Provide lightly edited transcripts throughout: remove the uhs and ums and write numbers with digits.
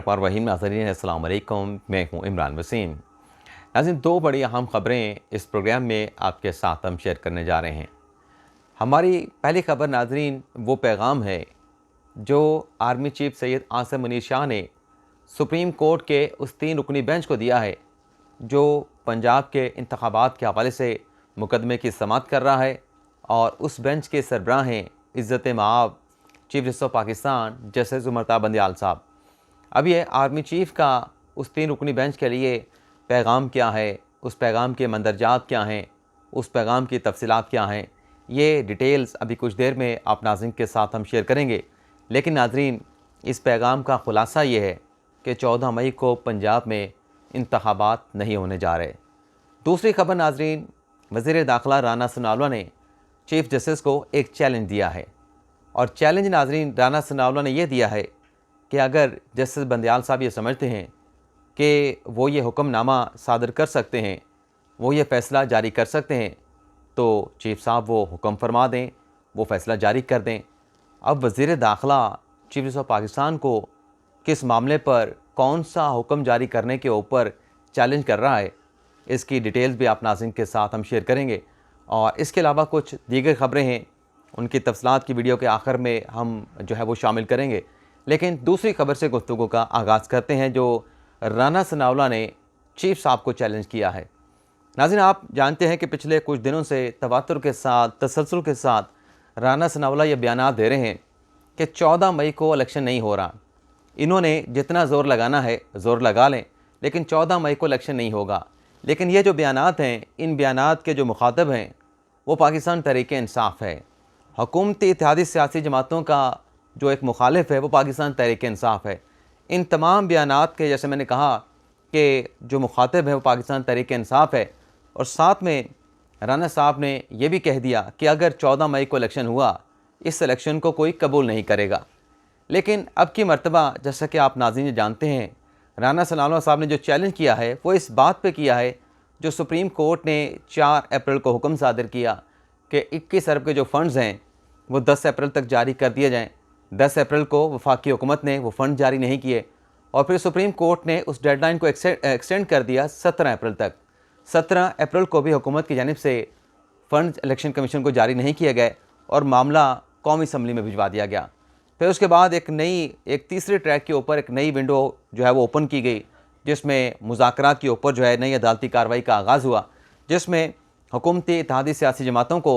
रहीम नाज़रीन अस्सलाम वालेकुम, मैं हूँ इमरान वसीम। नाज़रीन, दो बड़ी अहम ख़बरें इस प्रोग्राम में आपके साथ हम शेयर करने जा रहे हैं। हमारी पहली ख़बर नाज़रीन वो पैगाम है जो आर्मी चीफ सैयद आसिम मुनीर शाह ने सुप्रीम कोर्ट के उस 3 रुकनी बेंच को दिया है जो पंजाब के इंतखाबात के हवाले से मुकदमे की समाअत कर रहा है, और उस बेंच के सरबराह हैं इज़्ज़त माब chief justice of Pakistan justice Umar Ata Bandial साहब। अब ये आर्मी चीफ़ का उस 3 रुकनी बेंच के लिए पैगाम क्या है, उस पैगाम के मंदरजात क्या हैं, उस पैगाम की तफसीलात क्या हैं, ये डिटेल्स अभी कुछ देर में आप नाज़रीन के साथ हम शेयर करेंगे। लेकिन नाज़रीन, इस पैगाम का ख़ुलासा ये है कि 14 मई को पंजाब में इंतखाबात नहीं होने जा रहे। दूसरी ख़बर नाज़रीन, वज़ीर दाखिला राना सनाउल्लाह ने चीफ जस्टिस को एक चैलेंज दिया है, और चैलेंज नाज़रीन राना सनाउल्लाह ने यह दिया है कि अगर जस्टिस बंदयाल साहब ये समझते हैं कि वो ये हुक्मनामा सादर कर सकते हैं, वो ये फ़ैसला जारी कर सकते हैं, तो चीफ साहब वो हुक्म फरमा दें, वो फ़ैसला जारी कर दें। अब वज़ीर दाखिला चीफ जस्टिस ऑफ पाकिस्तान को किस मामले पर कौन सा हुक्म जारी करने के ऊपर चैलेंज कर रहा है, इसकी डिटेल्स भी आप नाज़रीन के साथ हम शेयर करेंगे। और इसके अलावा कुछ दीगर ख़बरें हैं, उनकी तफसीलात की वीडियो के आखिर में हम जो है वो शामिल करेंगे। लेकिन दूसरी खबर से गुफ्तगू का आगाज़ करते हैं जो राना सनाउल्लाह ने चीफ साहब को चैलेंज किया है। नाज़रीन, आप जानते हैं कि पिछले कुछ दिनों से तवातुर के साथ, तसलसल के साथ राना सनाउल्लाह ये बयान दे रहे हैं कि 14 मई को इलेक्शन नहीं हो रहा। इन्होंने जितना ज़ोर लगाना है ज़ोर लगा लें, लेकिन 14 मई को इलेक्शन नहीं होगा। लेकिन ये जो बयानात हैं, इन बयानात के जो मुखातब हैं वो पाकिस्तान तहरीक इंसाफ है। हुकूमती इत्तेहादी सियासी जमातों का जो एक मुखालिफ है वो पाकिस्तान तहरीक इंसाफ है। इन तमाम बयानात के, जैसे मैंने कहा कि जो मुखातिब है वो पाकिस्तान तहरीक इंसाफ है, और साथ में राना साहब ने यह भी कह दिया कि अगर 14 मई को इलेक्शन हुआ, इस इलेक्शन को कोई कबूल नहीं करेगा। लेकिन अब की मर्तबा, जैसा कि आप नाज़रीन जानते हैं, राना सनाउल्लाह साहब ने जो चैलेंज किया है वो इस बात पे किया है जो सुप्रीम कोर्ट ने 4 अप्रैल को हुक्म सादर किया कि 21 अरब के जो फ़ंड्स हैं वो 10 अप्रैल तक जारी कर दिए जाएँ। 10 अप्रैल को वफाकी हुकूमत ने वो फ़ंड जारी नहीं किए, और फिर सुप्रीम कोर्ट ने उस डेडलाइन को एक्सटेंड कर दिया 17 अप्रैल तक। 17 अप्रैल को भी हुकूमत की जानिब से फ़ंड इलेक्शन कमीशन को जारी नहीं किए गए, और मामला कौमी असम्बली में भिजवा दिया गया। फिर उसके बाद एक तीसरे ट्रैक के ऊपर एक नई विंडो जो है वो ओपन की गई, जिसमें मुज़ाकरात के ऊपर जो है नई अदालती कार्रवाई का आगाज़ हुआ, जिसमें हुकूमती इत्तेहादी सियासी जमातों को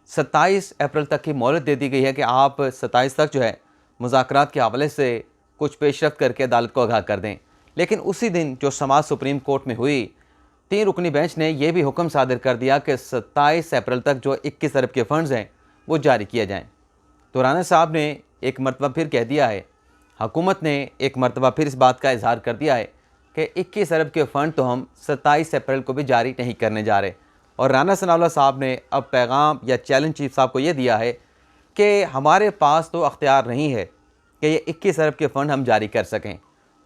27 अप्रैल तक की मोहलत दे दी गई है कि आप 27 तक जो है मुज़ाकरात के हवाले से कुछ पेशरफ्त करके अदालत को आगाह कर दें। लेकिन उसी दिन जो समाअत सुप्रीम कोर्ट में हुई, 3 रुकनी बेंच ने यह भी हुक्म सादर कर दिया कि 27 अप्रैल तक जो 21 अरब के फ़ंड्स हैं वो जारी किए जाएँ। तो राना साहब ने एक मरतबा फिर कह दिया है, हुकूमत ने एक मरतबा फिर इस बात का इजहार कर दिया है कि 21 अरब के फ़ंड तो हम 27 अप्रैल को भी जारी नहीं करने जा रहे। और राना सनाउल्लाह साहब ने अब पैगाम या चैलेंज चीफ साहब को ये दिया है कि हमारे पास तो अख्तियार नहीं है कि ये 21 अरब के फ़ंड हम जारी कर सकें।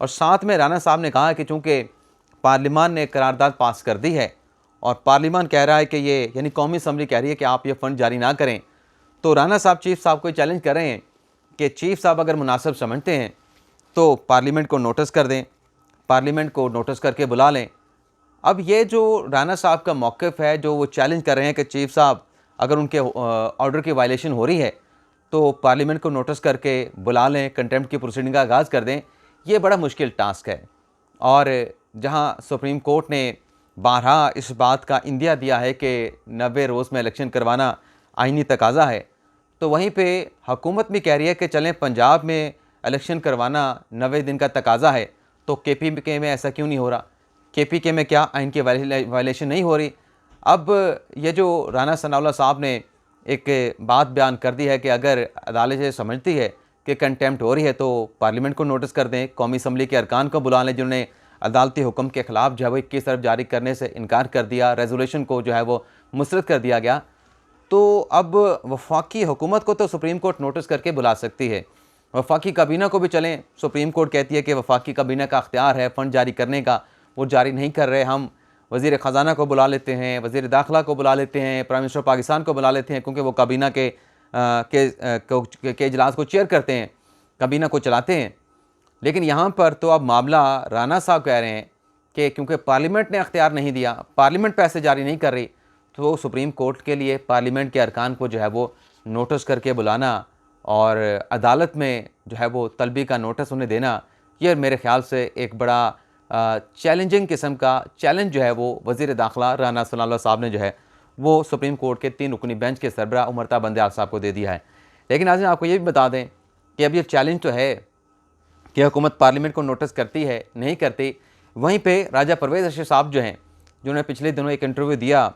और साथ में राना साहब ने कहा कि चूँकि पार्लिमान ने करारदाद पास कर दी है, और पार्लिमान कह रहा है कि ये, यानी कौमी असम्बली कह रही है कि आप ये फ़ंड जारी ना करें, तो राना साहब चीफ साहब को चैलेंज कर रहे हैं कि चीफ साहब अगर मुनासिब समझते हैं तो पार्लियामेंट को नोटिस कर दें, पार्लियामेंट को नोटिस करके बुला लें। अब ये जो राना साहब का मौक़िफ़ है, जो वो चैलेंज कर रहे हैं कि चीफ साहब अगर उनके ऑर्डर की वायलेशन हो रही है तो पार्लियामेंट को नोटिस करके बुला लें, कंटेम्प्ट की प्रोसीडिंग का आगाज़ कर दें, ये बड़ा मुश्किल टास्क है। और जहाँ सुप्रीम कोर्ट ने बारहा इस बात का इंदिया दिया है कि 90 रोज़ में इलेक्शन करवाना आइनी तकाज़ा है, तो वहीं पे हुकूमत भी कह रही है कि चलें पंजाब में इलेक्शन करवाना 90 दिन का तकाज़ा है, तो KPK में ऐसा क्यों नहीं हो रहा? KPK में क्या आइन की वायलेशन नहीं हो रही? अब ये जो राना सनाउल्लाह साहब ने एक बात बयान कर दी है कि अगर अदालत ये समझती है कि कंटेम्प्ट हो रही है तो पार्लियामेंट को नोटिस कर दें, कौमी असम्बली के अरकान को बुला लें जिन्होंने अदालती हुक्म के ख़िलाफ़ जो है वो 21 अरब जारी करने से इनकार कर दिया, रेजोल्यूशन को जो है वो मुस्तरद कर दिया गया। तो अब वफाकी हुकूमत को तो सुप्रीम कोर्ट नोटिस करके बुला सकती है, वफाकी काबीना को भी चलें, सुप्रीम कोर्ट कहती है कि वफाकी काबीना का अख्तियार है फ़ंड जारी करने का, वो जारी नहीं कर रहे, हम वज़ीर ख़जाना को बुला लेते हैं, वज़ीर दाखिला को बुला लेते हैं, प्राइम मिनिस्टर पाकिस्तान को बुला लेते हैं, क्योंकि वो काबीना के इजलास को चेयर करते हैं, काबीना को चलाते हैं। लेकिन यहाँ पर तो अब मामला राना साहब कह रहे हैं कि क्योंकि पार्लियामेंट ने अख्तियार नहीं दिया, पार्लियामेंट पैसे जारी नहीं कर रही, तो सुप्रीम कोर्ट के लिए पार्लियामेंट के अरकान को जो है वो नोटिस करके बुलाना और अदालत में जो है वो तलबी का नोटिस उन्हें देना, ये मेरे ख्याल से एक बड़ा चैलेंजिंग किस्म का चैलेंज जो है वो वज़ीर दाखिला राना सनाउल्लाह साहब ने जो है वो सुप्रीम कोर्ट के 3 रुकनी बेंच के सरबराह उमरता बंदयाल साहब को दे दिया है। लेकिन आज आपको ये भी बता दें कि अब ये चैलेंज तो है कि हुकूमत पार्लियामेंट को नोटिस करती है नहीं करती। वहीं पे राजा परवेज़ अरशद साहब जो हैं, जिन्होंने पिछले दिनों एक इंटरव्यू दिया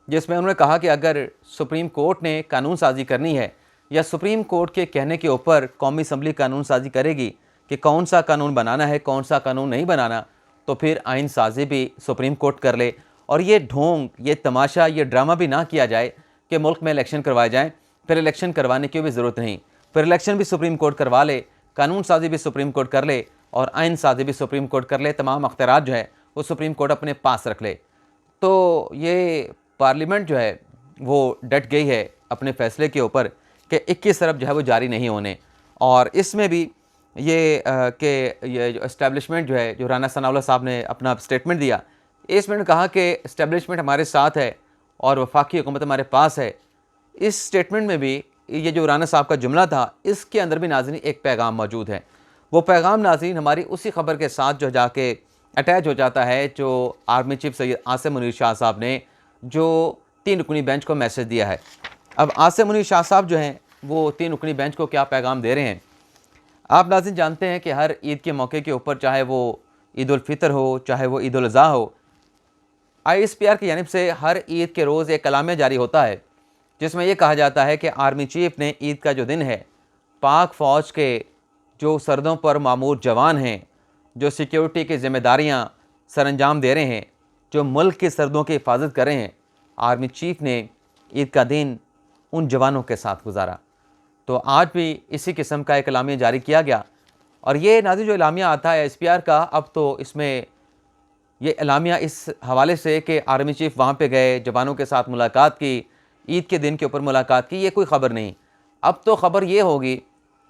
जिसमें उन्होंने कहा कि अगर सुप्रीम कोर्ट ने कानून साजी करनी है या सुप्रीम कोर्ट के कहने के ऊपर कौमी असम्बली कानून साजी करेगी कि कौन सा कानून बनाना है कौन सा कानून नहीं बनाना, तो फिर आइन साजी भी सुप्रीम कोर्ट कर ले और ये ढोंग, ये तमाशा, ये ड्रामा भी ना किया जाए कि मुल्क में इलेक्शन करवाए जाएँ, फिर इलेक्शन करवाने की भी ज़रूरत नहीं, फिर इलेक्शन भी सुप्रीम कोर्ट करवा ले, कानून साजी भी सुप्रीम कोर्ट कर ले और आइन साजी भी सुप्रीम कोर्ट कर ले, तमाम अख्तियारात जो है वो सुप्रीम कोर्ट अपने पास रख ले। तो ये पार्लियामेंट जो है वो डट गई है अपने फ़ैसले के ऊपर कि 21 अरब जो है वो जारी नहीं होने। और इसमें भी ये ये जो इस्टेब्लिशमेंट जो है, जो राना सनाउल्लाह साहब ने अपना स्टेटमेंट दिया, इसमें कहा कि इस्टेब्लिशमेंट हमारे साथ है और वफाकी हुकूमत हमारे पास है। इस स्टेटमेंट में भी ये जो राना साहब का जुमला था, इसके अंदर भी नाज़रीन एक पैगाम मौजूद है। वो पैगाम नाज़रीन हमारी उसी ख़बर के साथ जो जाके अटैच हो जाता है जो आर्मी चीफ सैयद आसिम मुनीर शाह साहब ने जो 3 रुकनी बेंच को मैसेज दिया है। अब आसिम मुनीर शाह साहब जो हैं वो 3 रुकनी बेंच को क्या पैगाम दे रहे हैं, आप नाज़रीन जानते हैं कि हर ईद के मौके के ऊपर, चाहे वो ईद उल फितर हो चाहे वो ईद उल अज़हा हो, ISPR की जानिब से हर ईद के रोज़ एक कलामिया जारी होता है जिसमें यह कहा जाता है कि आर्मी चीफ ने ईद का जो दिन है, पाक फ़ौज के जो सरहदों पर मामूर जवान हैं, जो सिक्योरिटी की ज़िम्मेदारियाँ सर अंजाम दे रहे हैं, जो मुल्क की सरहदों की हिफाजत कर रहे हैं, आर्मी चीफ ने ईद का दिन उन जवानों के साथ गुजारा। तो आज भी इसी किस्म का एक एलामिया जारी किया गया और ये नाज़रीन जो एलामिया आता है ISPR का, अब तो इसमें ये एलामिया इस हवाले से कि आर्मी चीफ वहाँ पे गए, जवानों के साथ मुलाकात की, ईद के दिन के ऊपर मुलाकात की, ये कोई ख़बर नहीं। अब तो ख़बर ये होगी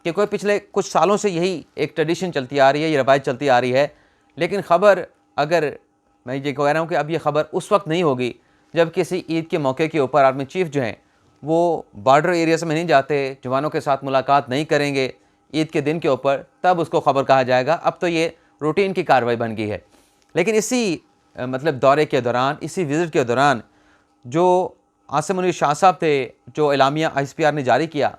कि कोई पिछले कुछ सालों से यही एक ट्रेडिशन चलती आ रही है, ये रवायत चलती आ रही है, लेकिन ख़बर, अगर मैं ये कह रहा हूँ कि अब ये ख़बर उस वक्त नहीं होगी जब किसी ईद के मौके के ऊपर आर्मी चीफ जो हैं वो बॉर्डर एरियाज में नहीं जाते, जवानों के साथ मुलाकात नहीं करेंगे ईद के दिन के ऊपर, तब उसको ख़बर कहा जाएगा। अब तो ये रूटीन की कार्रवाई बन गई है। लेकिन इसी मतलब दौरे के दौरान, इसी विज़िट के दौरान जो आसिम मुनीर शाह साहब थे, जो एलामिया ISPR ने जारी किया,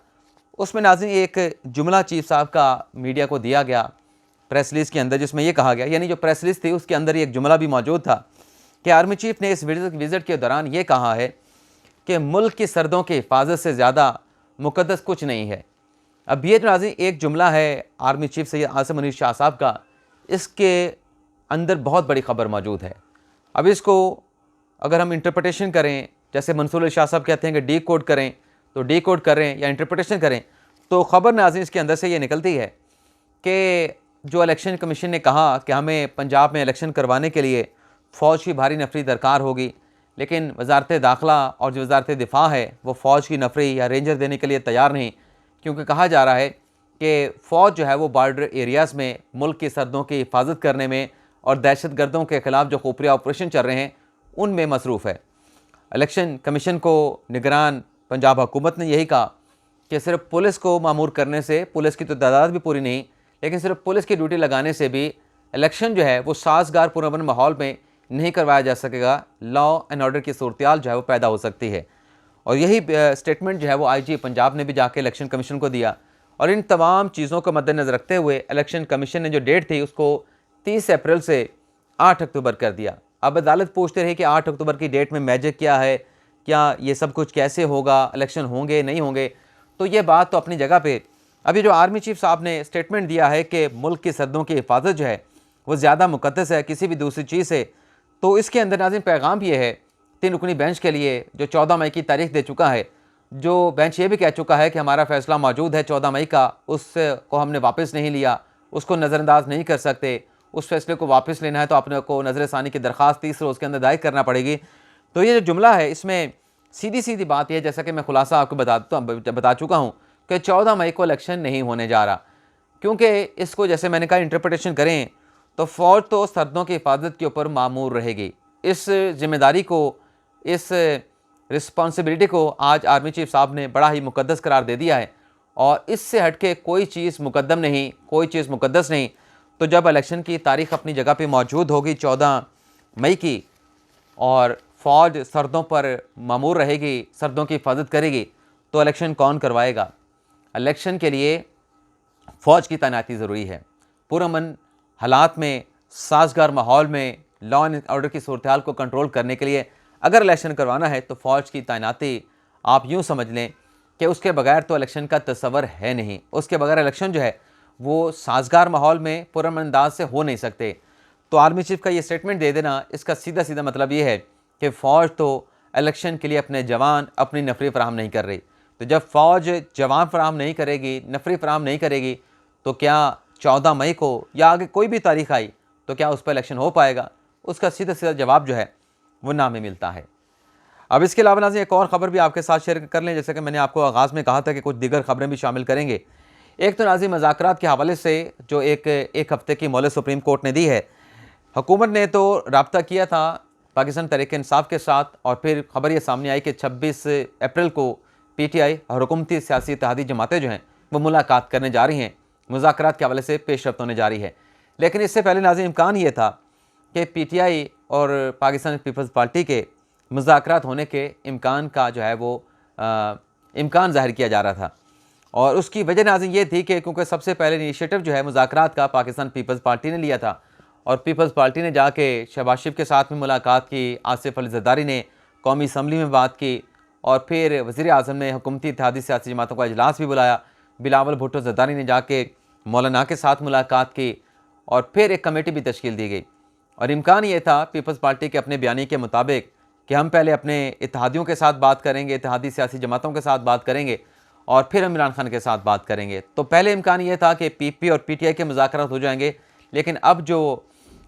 उसमें नाज़रीन एक जुमला चीफ साहब का मीडिया को दिया गया प्रेस रिलीज़ के अंदर, जिसमें यह कहा गया, यानी जो प्रेस रिलीज़ थी उसके अंदर एक जुमला भी मौजूद था कि आर्मी चीफ ने इस विज़िट के दौरान ये कहा है कि मुल्क की सरहदों की हिफाजत से ज़्यादा मुक़द्दस कुछ नहीं है। अब ये जो नाज़रीन एक जुमला है आर्मी चीफ सैयद आसिम मुनीर शाह साहब का, इसके अंदर बहुत बड़ी ख़बर मौजूद है। अब इसको अगर हम इंटरप्रटेशन करें, जैसे मंसूर शाह साहब कहते हैं कि डी कोड करें, तो डी कोड करें या इंटरप्रटेशन करें, तो ख़बर नाज़रीन इसके अंदर से ये निकलती है कि जो इलेक्शन कमीशन ने कहा कि हमें पंजाब में इलेक्शन करवाने के लिए फ़ौज की भारी नफरी दरकार होगी, लेकिन वजारत दाखिला और जो वजारत दिफा है वो फ़ौज की नफरी या रेंजर देने के लिए तैयार नहीं, क्योंकि कहा जा रहा है कि फ़ौज जो है वो बॉर्डर एरियाज़ में मुल्क की सरहदों की हिफाजत करने में और दहशत गर्दों के ख़िलाफ़ जो खुफिया ऑपरेशन चल रहे हैं उनमें मसरूफ़ है। इलेक्शन कमीशन को निगरान पंजाब हुकूमत ने यही कहा कि सिर्फ पुलिस को मामूर करने से, पुलिस की तो तादाद भी पूरी नहीं, लेकिन सिर्फ पुलिस की ड्यूटी लगाने से भी इलेक्शन जो है वो साजगार पुरअमन माहौल में नहीं करवाया जा सकेगा, लॉ एंड ऑर्डर की सूरत जो है वो पैदा हो सकती है। और यही स्टेटमेंट जो है वो IG पंजाब ने भी जाके इलेक्शन कमीशन को दिया। और इन तमाम चीज़ों को मद्देनज़र रखते हुए इलेक्शन कमीशन ने जो डेट थी उसको 30 अप्रैल से 8 अक्टूबर कर दिया। अब अदालत पूछते रहे कि 8 अक्टूबर की डेट में मैजिक क्या है, क्या ये सब कुछ कैसे होगा, इलेक्शन होंगे नहीं होंगे। तो ये बात तो अपनी जगह पे। अभी जो आर्मी चीफ साहब ने स्टेटमेंट दिया है कि मुल्क की सरहदों की हिफाजत जो है वो ज़्यादा मुक़द्दस है किसी भी दूसरी चीज़ से, तो इसके अंदर नाज़रीन पैगाम ये है 3 रुकनी बेंच के लिए जो 14 मई की तारीख दे चुका है, जो बेंच ये भी कह चुका है कि हमारा फ़ैसला मौजूद है 14 मई का, उसको हमने वापस नहीं लिया, उसको नज़रअंदाज नहीं कर सकते, उस फैसले को वापस लेना है तो अपने को नज़रसानी की दरख्वास्त 30 रोज़ के अंदर दायर करना पड़ेगी। तो ये जो जुमला है इसमें सीधी सीधी बात यह, जैसा कि मैं खुलासा आपको बता चुका हूँ कि 14 मई को इलेक्शन नहीं होने जा रहा। क्योंकि इसको जैसे मैंने कहा इंटरप्रिटेशन करें तो फ़ौज तो सरहदों की हिफाजत के ऊपर मामूर रहेगी। इस जिम्मेदारी को, इस रिस्पॉन्सिबिलिटी को आज आर्मी चीफ साहब ने बड़ा ही मुकद्दस करार दे दिया है और इससे हट के कोई चीज़ मुकद्दम नहीं, कोई चीज़ मुकद्दस नहीं। तो जब इलेक्शन की तारीख अपनी जगह पे मौजूद होगी 14 मई की और फ़ौज सरहदों पर मामूर रहेगी, सरहदों की हिफाजत करेगी, तो इलेक्शन कौन करवाएगा? इलेक्शन के लिए फ़ौज की तैनाती ज़रूरी है। पुरअमन हालात में, साजगार माहौल में, लॉ एंड ऑर्डर की सूरत हाल को कंट्रोल करने के लिए अगर इलेक्शन करवाना है तो फ़ौज की तैनाती आप यूँ समझ लें कि उसके बगैर तो इलेक्शन का तस्वर है नहीं। उसके बगैर इलेक्शन जो है वो साजगार माहौल में पुरअमन अंदाज से हो नहीं सकते। तो आर्मी चीफ का ये स्टेटमेंट दे देना, इसका सीधा सीधा मतलब ये है कि फ़ौज तो इलेक्शन के लिए अपने जवान, अपनी नफरी फराहम नहीं कर रही। तो जब फ़ौज जवान फराहम नहीं करेगी, नफरी फराहम नहीं करेगी, तो क्या 14 मई को या आगे कोई भी तारीख आई तो क्या उस पर इलेक्शन हो पाएगा? उसका सीधा सीधा जवाब जो है वो ना में मिलता है। अब इसके अलावा नाज़रीन एक और ख़बर भी आपके साथ शेयर कर लें, जैसे कि मैंने आपको आगाज़ में कहा था कि कुछ दीगर ख़बरें भी शामिल करेंगे। एक तो नाज़रीन मुज़ाकरात के हवाले से जो एक हफ़्ते की मोहलत सुप्रीम कोर्ट ने दी है। हुकूमत ने तो रब्ता किया था पाकिस्तान तहरीक-ए-इंसाफ के साथ और फिर खबर ये सामने आई कि 26 अप्रैल को PTI और हुकूमती सियासी इत्तेहादी जमातें जो हैं वो मुलाकात करने जा रही हैं, मुज़ाकरात के हवाले से पेशरफ्त होने जा रही है। लेकिन इससे पहले नाज़रीन इम्कान ये था कि PTI और पाकिस्तान पीपल्स पार्टी के मुज़ाकरात होने के इम्कान का जो है वो इम्कान ज़ाहिर किया जा रहा था और उसकी वजह नाज़रीन ये थी कि क्योंकि सबसे पहले इनिशिएटिव जो है मुज़ाकरात का पाकिस्तान पीपल्स पार्टी ने लिया था और पीपल्स पार्टी ने जाके शहबाज शरीफ के साथ में मुलाकात की, आसिफ अली ज़रदारी ने कौमी असम्बली में बात की और फिर वज़ीर आज़म ने हुकूमती इत्तेहादी सियासी जमातों का इजलास भी बुलाया। बिलावल भुट्टो ज़रदारी ने जाके मौलाना के साथ मुलाकात की और फिर एक कमेटी भी तश्कील दी गई और इम्कान ये था पीपल्स पार्टी के अपने बयानी के मुताबिक कि हम पहले अपने इत्तेहादियों के साथ बात करेंगे, इत्तेहादी सियासी जमातों के साथ बात करेंगे और फिर हम इमरान खान के साथ बात करेंगे। तो पहले इम्कान ये था कि PP और PTI के मुज़ाकरात हो जाएंगे, लेकिन अब जो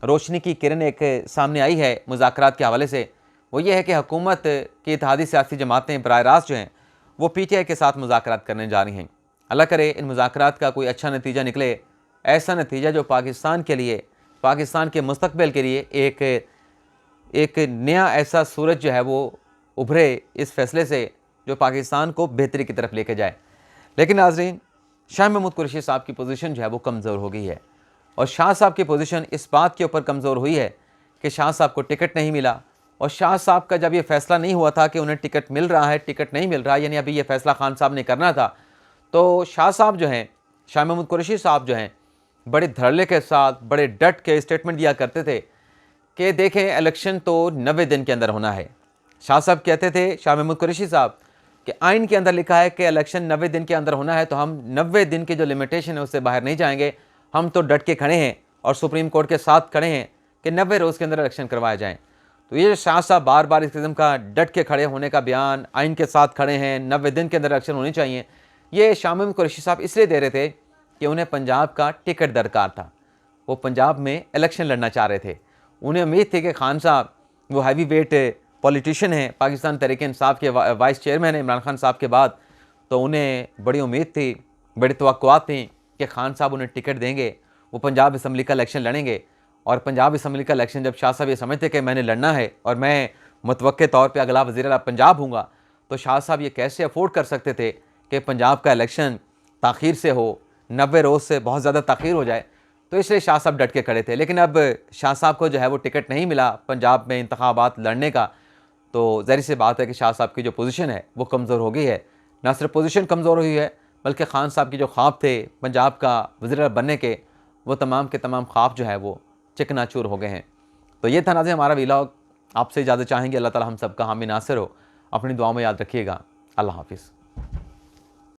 रोशनी की किरण एक सामने आई है मुज़ाकरात के हवाले से वो ये है कि हुकूमत की इत्तेहादी सियासी जमातें बराह रास्त जो हैं वो PTI के साथ मुज़ाकरात करने जा रही हैं। अल्लाह करे इन मुज़ाकरात का कोई अच्छा नतीजा निकले, ऐसा नतीजा जो पाकिस्तान के लिए, पाकिस्तान के मुस्तकबिल के लिए एक नया ऐसा सूरज जो है वो उभरे इस फैसले से जो पाकिस्तान को बेहतरी की तरफ लेके जाए। लेकिन नाज़रीन शाह महमूद कुरैशी साहब की पोजीशन जो है वो कमज़ोर हो गई है और शाह साहब की पोजीशन इस बात के ऊपर कमज़ोर हुई है कि शाह साहब को टिकट नहीं मिला और शाह साहब का जब ये फैसला नहीं हुआ था कि उन्हें टिकट मिल रहा है, टिकट नहीं मिल रहा, यानी अभी ये फैसला खान साहब ने करना था, तो शाह साहब जो हैं, शाह महमूद कुरैशी साहब जो हैं, बड़े धड़ल्ले के साथ, बड़े डट के स्टेटमेंट दिया करते थे कि देखें इलेक्शन तो 90 दिन के अंदर होना है। शाह साहब कहते थे, शाह महमूद कुरैशी साहब, कि आइन के अंदर लिखा है कि इलेक्शन 90 दिन के अंदर होना है, तो हम 90 दिन की जो लिमिटेशन है उससे बाहर नहीं जाएंगे। हम तो डट के खड़े हैं और सुप्रीम कोर्ट के साथ खड़े हैं कि 90 रोज़ के अंदर इलेक्शन करवाए जाएँ। तो ये शाह साहब बार बार इस किस्म का डट के खड़े होने का बयान, आइन के साथ खड़े हैं, 90 दिन के अंदर इलेक्शन होनी चाहिए, ये शाह महमूद कुरैशी साहब इसलिए दे रहे थे कि उन्हें पंजाब का टिकट दरकार था। वो पंजाब में इलेक्शन लड़ना चाह रहे थे। उन्हें उम्मीद थी कि खान साहब वो हैवी वेट पॉलिटिशियन हैं, पाकिस्तान तहरीक-ए-इंसाफ के वाइस चेयरमैन हैं इमरान खान साहब के बाद, तो उन्हें बड़ी उम्मीद थी, बड़ी तवक्कुआत थी कि खान साहब उन्हें टिकट देंगे, वो पंजाब असम्बली का इलेक्शन लड़ेंगे। और पंजाब असम्बली का इलेक्शन जब शाह साहब ये समझते कि मैंने लड़ना है और मैं मुतवक्के तौर पे अगला वज़ीर-ए-आला पंजाब हूँगा, तो शाह साहब ये कैसे अफोर्ड कर सकते थे कि पंजाब का इलेक्शन ताख़ीर से हो, 90 रोज़ से बहुत ज़्यादा ताख़ीर हो जाए। तो इसलिए शाह साहब डट के खड़े थे। लेकिन अब शाह साहब को जो है वो टिकट नहीं मिला पंजाब में इंतखाबात लड़ने का, तो ज़ाहिर सी बात है कि शाह साहब की जो पोजीशन है वो कमज़ोर हो गई है। ना सिर्फ पोजीशन कमज़ोर हुई है बल्कि खान साहब की जो ख्वाब थे पंजाब का वज़ीर बनने के, वो तमाम के तमाम ख्वाब जो है वो चिकनाचूर हो गए हैं। तो ये था नाज़रीन हमारा व्लॉग। आपसे इजाज़त चाहेंगे। अल्लाह ताला हम सबका हामी नासिर हो। अपनी दुआ में याद रखिएगा। अल्लाह हाफ़िज़।